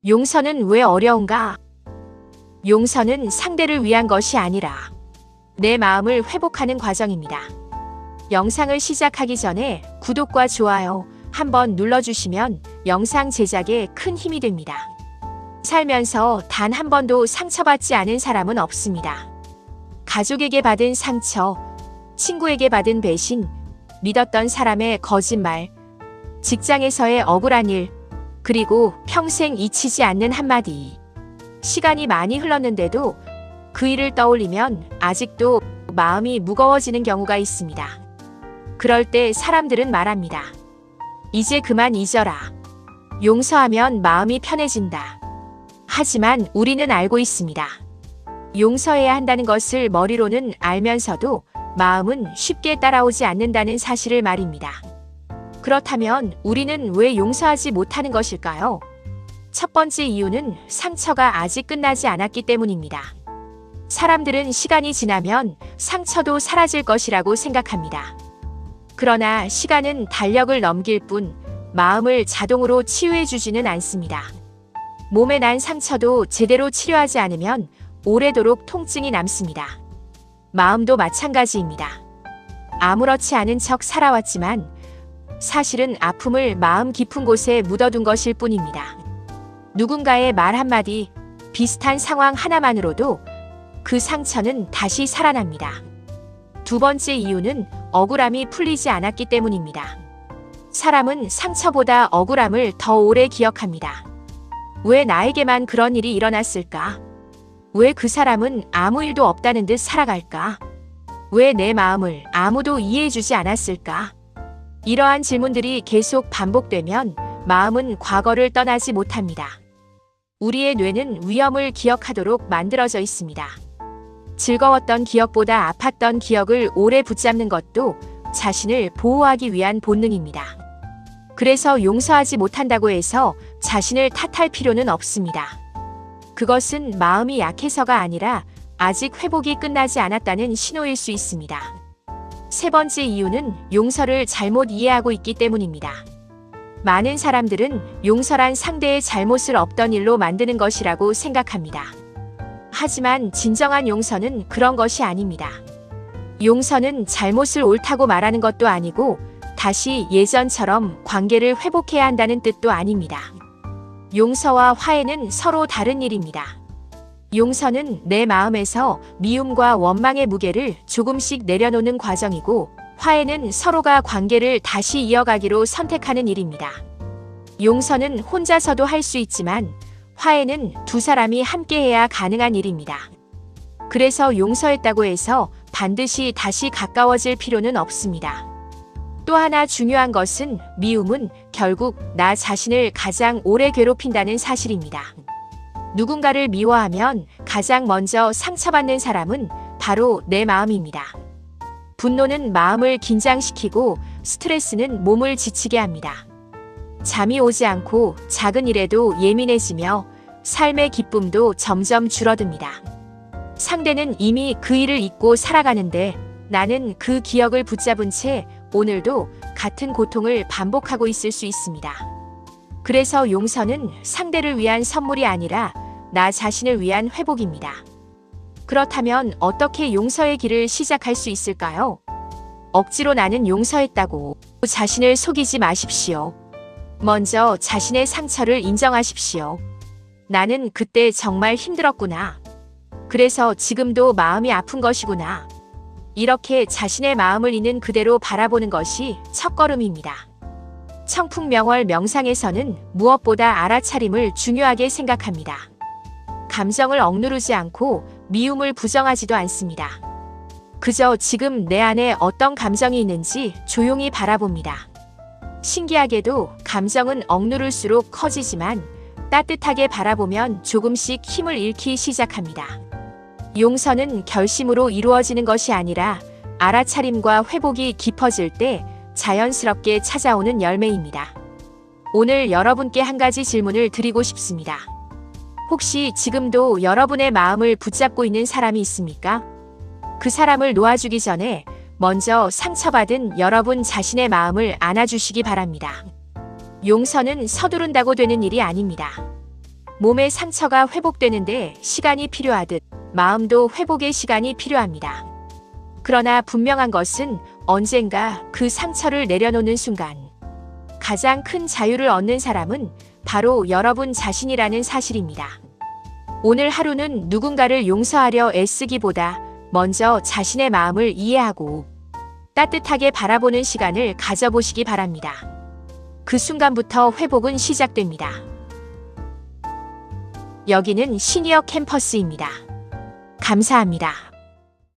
용서는 왜 어려운가? 용서는 상대를 위한 것이 아니라 내 마음을 회복하는 과정입니다. 영상을 시작하기 전에 구독과 좋아요 한번 눌러주시면 영상 제작에 큰 힘이 됩니다. 살면서 단 한 번도 상처받지 않은 사람은 없습니다. 가족에게 받은 상처, 친구에게 받은 배신, 믿었던 사람의 거짓말, 직장에서의 억울한 일, 그리고 평생 잊히지 않는 한마디. 시간이 많이 흘렀는데도 그 일을 떠올리면 아직도 마음이 무거워지는 경우가 있습니다. 그럴 때 사람들은 말합니다. 이제 그만 잊어라. 용서하면 마음이 편해진다. 하지만 우리는 알고 있습니다. 용서해야 한다는 것을 머리로는 알면서도 마음은 쉽게 따라오지 않는다는 사실을 말입니다. 그렇다면 우리는 왜 용서하지 못하는 것일까요? 첫 번째 이유는 상처가 아직 끝나지 않았기 때문입니다. 사람들은 시간이 지나면 상처도 사라질 것이라고 생각합니다. 그러나 시간은 달력을 넘길 뿐 마음을 자동으로 치유해주지는 않습니다. 몸에 난 상처도 제대로 치료하지 않으면 오래도록 통증이 남습니다. 마음도 마찬가지입니다. 아무렇지 않은 척 살아왔지만 사실은 아픔을 마음 깊은 곳에 묻어둔 것일 뿐입니다. 누군가의 말 한마디, 비슷한 상황 하나만으로도 그 상처는 다시 살아납니다. 두 번째 이유는 억울함이 풀리지 않았기 때문입니다. 사람은 상처보다 억울함을 더 오래 기억합니다. 왜 나에게만 그런 일이 일어났을까? 왜 그 사람은 아무 일도 없다는 듯 살아갈까? 왜 내 마음을 아무도 이해해주지 않았을까? 이러한 질문들이 계속 반복되면 마음은 과거를 떠나지 못합니다. 우리의 뇌는 위험을 기억하도록 만들어져 있습니다. 즐거웠던 기억보다 아팠던 기억을 오래 붙잡는 것도 자신을 보호하기 위한 본능입니다. 그래서 용서하지 못한다고 해서 자신을 탓할 필요는 없습니다. 그것은 마음이 약해서가 아니라 아직 회복이 끝나지 않았다는 신호일 수 있습니다. 세 번째 이유는 용서를 잘못 이해하고 있기 때문입니다. 많은 사람들은 용서란 상대의 잘못을 없던 일로 만드는 것이라고 생각합니다. 하지만 진정한 용서는 그런 것이 아닙니다. 용서는 잘못을 옳다고 말하는 것도 아니고 다시 예전처럼 관계를 회복해야 한다는 뜻도 아닙니다. 용서와 화해는 서로 다른 일입니다. 용서는 내 마음에서 미움과 원망의 무게를 조금씩 내려놓는 과정이고, 화해는 서로가 관계를 다시 이어가기로 선택하는 일입니다. 용서는 혼자서도 할 수 있지만 화해는 두 사람이 함께해야 가능한 일입니다. 그래서 용서했다고 해서 반드시 다시 가까워질 필요는 없습니다. 또 하나 중요한 것은 미움은 결국 나 자신을 가장 오래 괴롭힌다는 사실입니다. 누군가를 미워하면 가장 먼저 상처받는 사람은 바로 내 마음입니다. 분노는 마음을 긴장시키고 스트레스는 몸을 지치게 합니다. 잠이 오지 않고 작은 일에도 예민해지며 삶의 기쁨도 점점 줄어듭니다. 상대는 이미 그 일을 잊고 살아가는데 나는 그 기억을 붙잡은 채 오늘도 같은 고통을 반복하고 있을 수 있습니다. 그래서 용서는 상대를 위한 선물이 아니라 나 자신을 위한 회복입니다. 그렇다면 어떻게 용서의 길을 시작할 수 있을까요? 억지로 나는 용서했다고 자신을 속이지 마십시오. 먼저 자신의 상처를 인정하십시오. 나는 그때 정말 힘들었구나. 그래서 지금도 마음이 아픈 것이구나. 이렇게 자신의 마음을 있는 그대로 바라보는 것이 첫걸음입니다. 청풍명월 명상에서는 무엇보다 알아차림을 중요하게 생각합니다. 감정을 억누르지 않고 미움을 부정하지도 않습니다. 그저 지금 내 안에 어떤 감정이 있는지 조용히 바라봅니다. 신기하게도 감정은 억누를수록 커지지만 따뜻하게 바라보면 조금씩 힘을 잃기 시작합니다. 용서는 결심으로 이루어지는 것이 아니라 알아차림과 회복이 깊어질 때 자연스럽게 찾아오는 열매입니다. 오늘 여러분께 한 가지 질문을 드리고 싶습니다. 혹시 지금도 여러분의 마음을 붙잡고 있는 사람이 있습니까? 그 사람을 놓아주기 전에 먼저 상처받은 여러분 자신의 마음을 안아주시기 바랍니다. 용서는 서두른다고 되는 일이 아닙니다. 몸의 상처가 회복되는데 시간이 필요하듯 마음도 회복의 시간이 필요합니다. 그러나 분명한 것은 언젠가 그 상처를 내려놓는 순간 가장 큰 자유를 얻는 사람은 바로 여러분 자신이라는 사실입니다. 오늘 하루는 누군가를 용서하려 애쓰기보다 먼저 자신의 마음을 이해하고 따뜻하게 바라보는 시간을 가져보시기 바랍니다. 그 순간부터 회복은 시작됩니다. 여기는 시니어 캠퍼스입니다. 감사합니다.